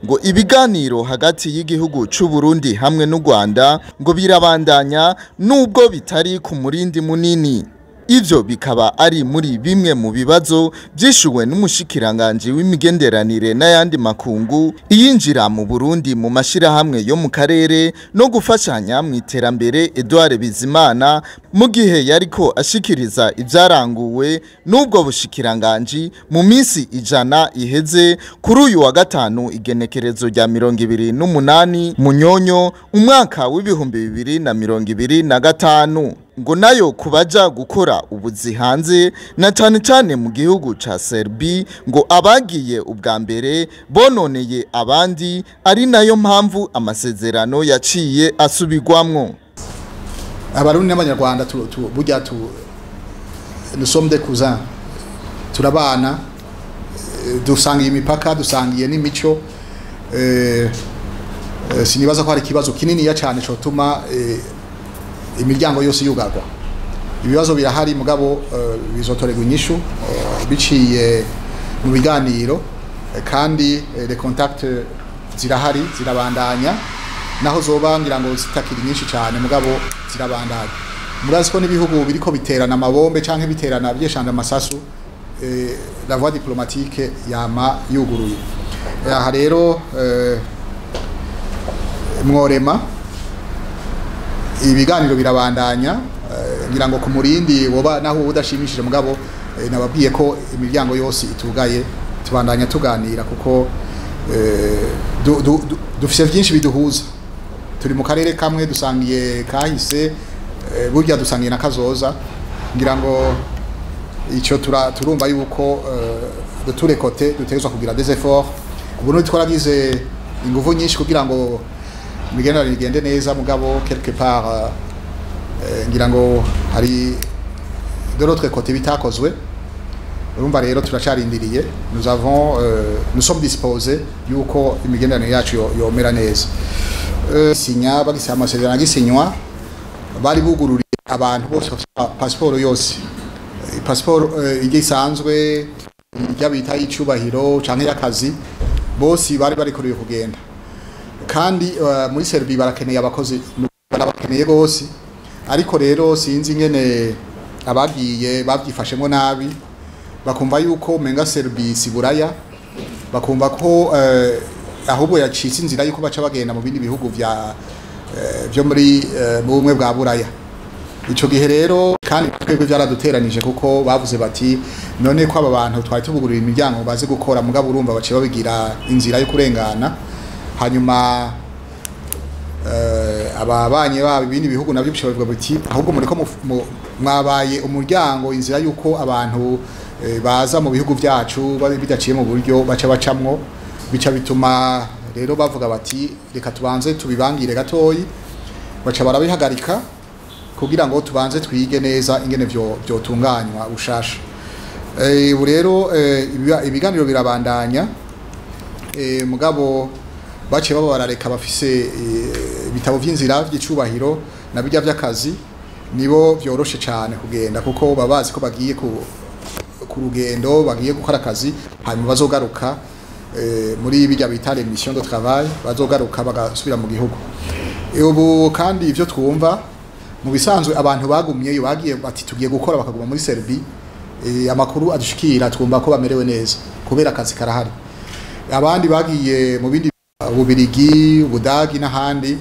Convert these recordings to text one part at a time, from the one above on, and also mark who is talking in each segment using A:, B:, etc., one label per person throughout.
A: ngo ibiganiro hagati y'igihugu c'u Burundi hamwe n'u Rwanda ngo birabandanya nubwo bitari ku murindi munini. Ivyo bikaba ari muri bimwe mu bibazo byishuwe n'Umushikiranganji w'Imigenderanire n'ayandi makungu iyinjira mu Burundi mu mashira hamwe yo mu karere no gufashanya mu iterambere. Edouard Bizimana mu gihe yariko ashikiriza ivyaranguwe n'ubwo bushikiranganji mu minsi 100 iheze kuri uyu wa gatanu igenekerezo rya 28 Munyonyo umwaka w'ibihumbi 2025 ngo nayo kubaja gukora ubuzi hanze na cane mu gihugu ca Serbia ngo abagiye ubwa mbere bononeye abandi ari nayo mpamvu amasezerano yaciye asubirwamwo.
B: Abarundi n'abanyarwanda burya nous sommes des cousins, turabana, dusangiye imipaka, dusangiye n'imico. Sinibaza ko hari ikibazo kinini ya cyane cotuma imiryango yose yugarwa. Ibibazo bihari mugabo bizotorerwa inyishu biciye mu biganiro, kandi les contacts zirahari zirabandanya, naho zoba ngira ngo zitakiri nyinshi cyane mugabo zirabandanya. Murazi ko n'ibihugu biriko biterana amabombe canke biterana byeshanda amasasu, la voie diplomatique yama yuguruye. Aha rero mworema ibiganiro birabandanya, ngira ngo ku murindi woba naho udashimishije mugabo nababwiye ko imiryango yose itugaye tubandanya tuganira kuko dufise byinshi biduhuza. Turi mu karere kamwe, dusangiye kahise, burya dusangiye na kazoza. Ngira ngo ico turumva yuko de tous les côtés dutegezwa kugira des efforts. Ubu twaragize ingufu nyinshi kugira ngo imigenderanire igende neza mugabo quelque part ngira ngo hari de l'autre côté bitakozwe. Urumva rero turacarindiriye, nous sommes disposés yuko imigenderanire yacu yomera neza. Sinya bagise amasezerano gisinywa, bari bugururiye abantu bose passport yose, passport igisanzwe y'abita y'icubahiro canke y'akazi, bose bari kuriye kugenda. Kandi muri Serbia barakeneye abakozi, barakeneye gose, ariko rero sinzi ingene abagiye babyifashemo nabi, bakumva yuko menga Serbia siburaya, bakumva ko ahubwo yacitse inzira yuko baca bagenda mu bindi bihugu byo muri bumwe bwa buraya. Ico gihe rero kandi twebwe byaraduteranije kuko bavuze bati none ko aba bantu twari tubugurira imiryango baze gukora mugabo urumva bace babigira inzira yo kurengana, hanyuma ababanye babo ibindi bihugu nabyo bishoborwa biti ahubwo muri ko mwabaye umuryango, inzira yuko abantu baza mu bihugu byacu bidaciye mu buryo baca bacamwo, bica bituma rero bavuga bati reka tubanze tubibangire gatoyi, baca barabihagarika kugira ngo tubanze twige neza ingene byo tunganywa ushasha. Ubu rero ibiganiro birabandanya, mugabo bace baba barareka bafise ibitabo vy'inzira vy'icubahiro na bijya by'akazi, nibo byoroshe cyane kugenda kuko babazi ko bagiye ku rugendo, bagiye gukora akazi, hanyuma bazogaruka muri bijya bita les missions de travail, bazogaruka bagasubira mu gihugu. Ubu kandi ivyo twumva mu bisanzwe abantu bagumyeyo bagiye bati tugiye gukora bakaguma muri Serbia, amakuru adushikira twumva ko bamerewe neza kubera akazi karahari. Abandi bagiye mu bindi Ububirigi, Ubudagi n'ahandi,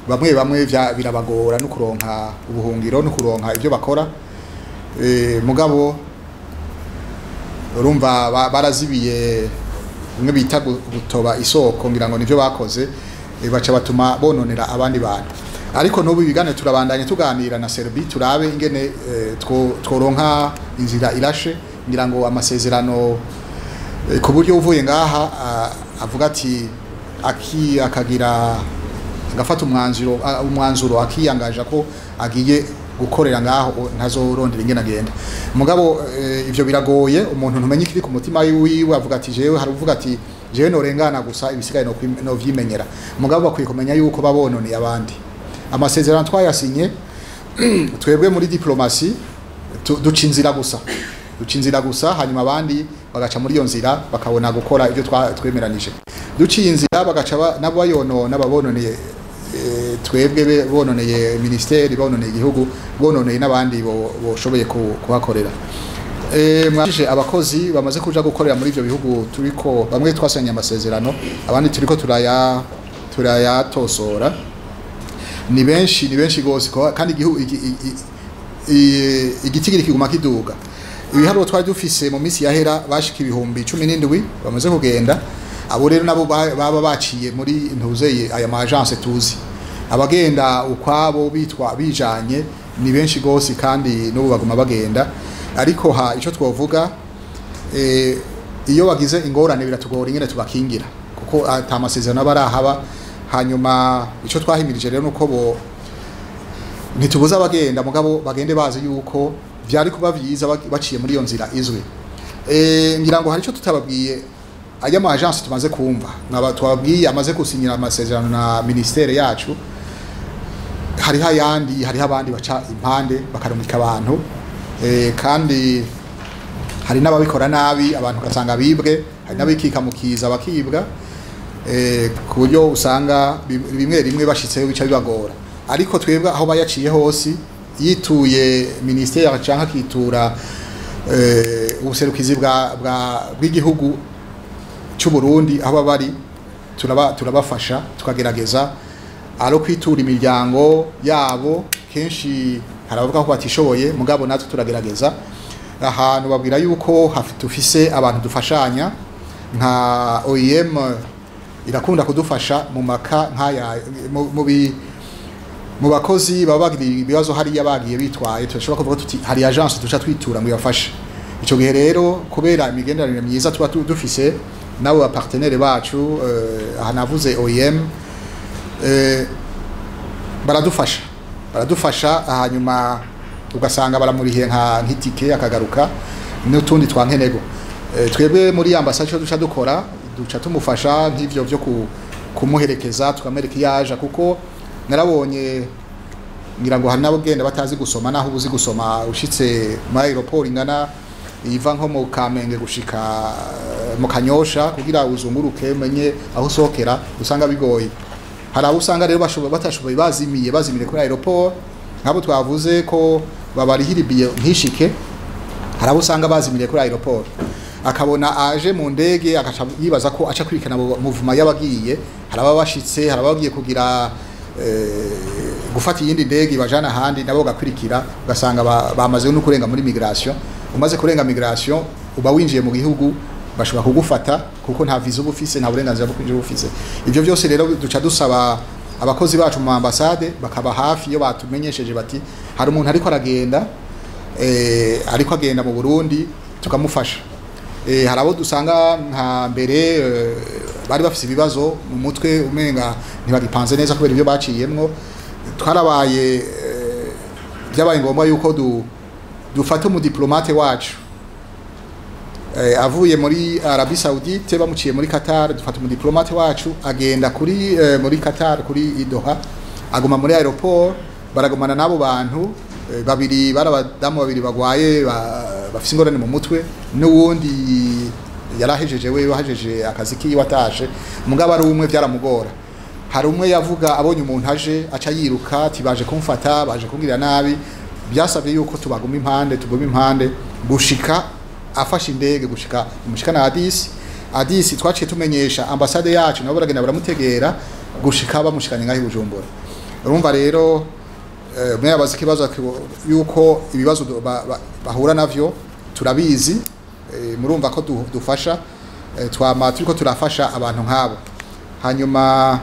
B: bamwe birabagora no kuronka ubuhungiro no kuronka ivyo bakora, mugabo urumva barazibiye umwe bita gutoba isoko, ngira ngo nivyo bakoze, baca batuma bononera abandi bantu. Ariko n'ubu ibiganiro turabandanye tuganira na Serbia turabe ingene tworonka inzira irashe, ngira ngo amasezerano ku buryo uvuye ngaha avuga ati akagira agafata umwanzuro akiyangaje ko agiye gukorera ngaho ntazorondera ingene agenda. Mugabo ivyo biragoye, umuntu ntumenye ikiri ku mutima wiwe, avuga ati jewe hari uvuga ati jewe norengana gusa ibisigaye no vyimenyera. Mugabo bakwiye kumenya yuko babononeye abandi. Amasezerano twayasinye twebwe muri diplomasi ducinzira gusa hanyuma abandi bagaca muri iyo nzira bakabona gukora ibyo twemeranije. duciye inzira bagaca nabo bayonona babononeye twebwe bononeye ministeri bononeye igihugu bononeye n'abandi boshoboye kuhakorera. Mwashije abakozi bamaze kuja gukorera muri ivyo bihugu turiko bamwe twasanye amasezerano abandi turiko turayatosora ni benshi gose kandi igihugu igitigiri kiguma kiduga. Ibiharuro twari dufise mu minsi yahera bashika ibihumbi 17 bamaze kugenda. Abo rero nabo baba baciye muri ntuzeye aya ma agence tuzi abagenda ukwabo bitwa bijanye ni benshi gose kandi n'ubu baguma bagenda. Ariko ico twovuga iyo bagize ingorane biratugora ingene tubakingira kuko ata masezerano barahaba. Hanyuma ico twahimirije rero nuko ntitubuza abagenda mugabo bagende bazi yuko vyari kuba vyiza baciye muri iyo nzira izwe. Ngira ngo hari ico tutababwiye aya ma agence tumaze kumva nkaba twabwiye amaze gusinyira amasezerano na ministere yacu. Hari abandi baca impande bakarumika abantu kandi hari n'ababikora nabi abantu gasanga bibwe, hari n'abikika mukiza bakibwa ku buryo usanga rimwe bashitseho bica bibagora. Ariko twebwe aho bayaciye hose yituye ministere canka kitura ubuserukizi bw'igihugu cy'u Burundi aho bari turabafasha tukagerageza aro kwitura imiryango yabo. Kenshi haravuga ko batishoboye mugabo natwe turagerageza ahantu babwira yuko dufise abantu dufashanya nka OIM irakunda kudufasha mu maka nkaya mu bakozi baba bagira ibibazo hari yabagiye bitwaye turashobora kuvuga tuti hari agence duca twitura ngo yafashe. Ico gihe rero kubera imigenderanire myiza tuba dufise nabo ba partenaire bacu hanavuze OIM baradufasha hanyuma ugasanga baramurihiye nk'itike akagaruka n'utundi twankenego. Twebwe muri ambassade duca dukora duca tumufasha nk'ivyo byo kumuherekeza tukamereka yaje kuko narabonye ngira ngo hari nabo genda batazi gusoma naho ubuzi gusoma ushitse mu aeroport ingana iva nko mu Kamenge gushika mu Kanyosha kugira uzunguruke menye aho sokera usanga bigoye. Hari abo usanga rero batashoboye bazimire kuri aeroport nk'abo twavuze ko babarihiribiye nkishike. Hari abo usanga bazimire kuri aeroport akabona aje mu ndege agaca yibaza ko aca kwirikana muvuma yabagiye. Hari abashitse hari abagiye kugira gufata iyindi ndege bajana handi nabo gakwirikira ugasanga bamaze no kurenga muri migration. Umaze kurenga migration uba winjiye mu gihugu bashobora kugufata kuko nta visa ubufise nta burenganzira bwo kwinjira ubufise. Ivyo byose rero duca dusaba abakozi bacu mu ambassade bakaba hafi iyo batumenyesheje bati hari umuntu ariko agenda mu Burundi tukamufasha. Hari abo dusanga nka mbere bari bafise ibibazo mu mutwe umenga ntibagipanze neza kubera ibyo baciyemwo. Twarabaye byabaye ngombwa yuko dufata umudiplomate wacu avuye muri Arabie Saoudite bamuciye muri Qatar. Dufata umudiplomate wacu agenda muri Qatar kuri Doha aguma muri aeroport baragumana nabo bantu babiri barabadamu babiri bagwaye bafise ingorane mu mutwe n'uwundi yarahejeje wahejeje akazi kiwatashe mugabo ari umwe byaramugora. Hari umwe yavuga abonye umuntu aje aca yiruka ati baje kumfata baje kungirira nabi. Byasabye yuko tuguma impande gushika afashe indege gushika umushikana Addis twaciye tumenyesha ambassade yacu nabo baragenda baramutegera gushika bamushikanye ngaho Bujumbura. Urumva rero mwe abazi kibazo yuko ibibazo bahura navyo turabizi. Murumva ko dufasha turiko turafasha abantu nkabo. Hanyuma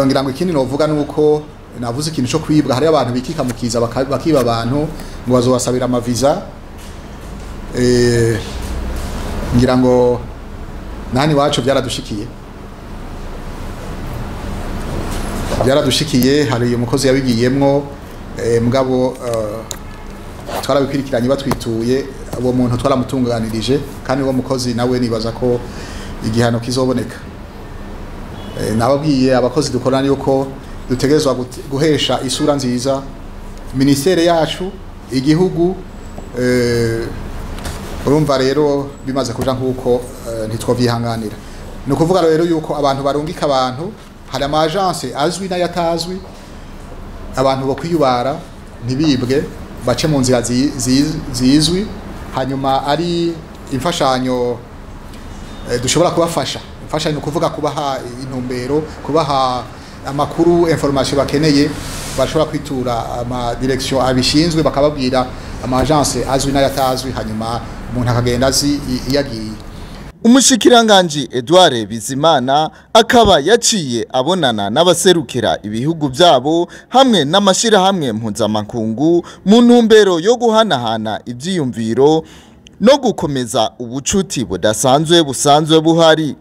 B: ngira ngo ikindi novuga nuko navuze ikintu cyo kwibwa. Hari abantu bikika mukiza bakiba abantu ngo bazobasabira amaviza. Ngira ngo nani wacu byaradushikiye hari umukozi yabigiyemwo mugabo twarabikwirikiranye batwituye abo muntu twaramutunganirije kandi uwo mukozi nawe nibaza ko igihano kizoboneka. Nababwiye abakozi dukorana yuko dutegerezwa guhesha isura nziza ministere yacu igihugu. Urumva rero bimaze kuja nk'uko ntitwovyihanganira. ni ukuvuga rero yuko abantu barungika abantu, hari ama agence azwi n'ayatazwi, abantu bo kwiyubara ntibibwe bace mu nzira zizwi, hanyuma ari imfashanyo dushobora kubafasha. Imfashanyo kuvuga kubaha intumbero, kubaha amakuru, information bakeneye, bashobora kwitura ama direction abishinzwe bakababwira ama agence azwi n'ayatazwi, hanyuma umuntu akagenda azi iyagiye.
A: Umushikiranganji Edouard Bizimana akaba yaciye abonana n'abaserukira ibihugu byabo hamwe n'amashira hamwe mpuzamakungu mu ntumbero yo guhanahana ivyiyumviro no gukomeza ubucuti budasanzwe busanzwe buhari.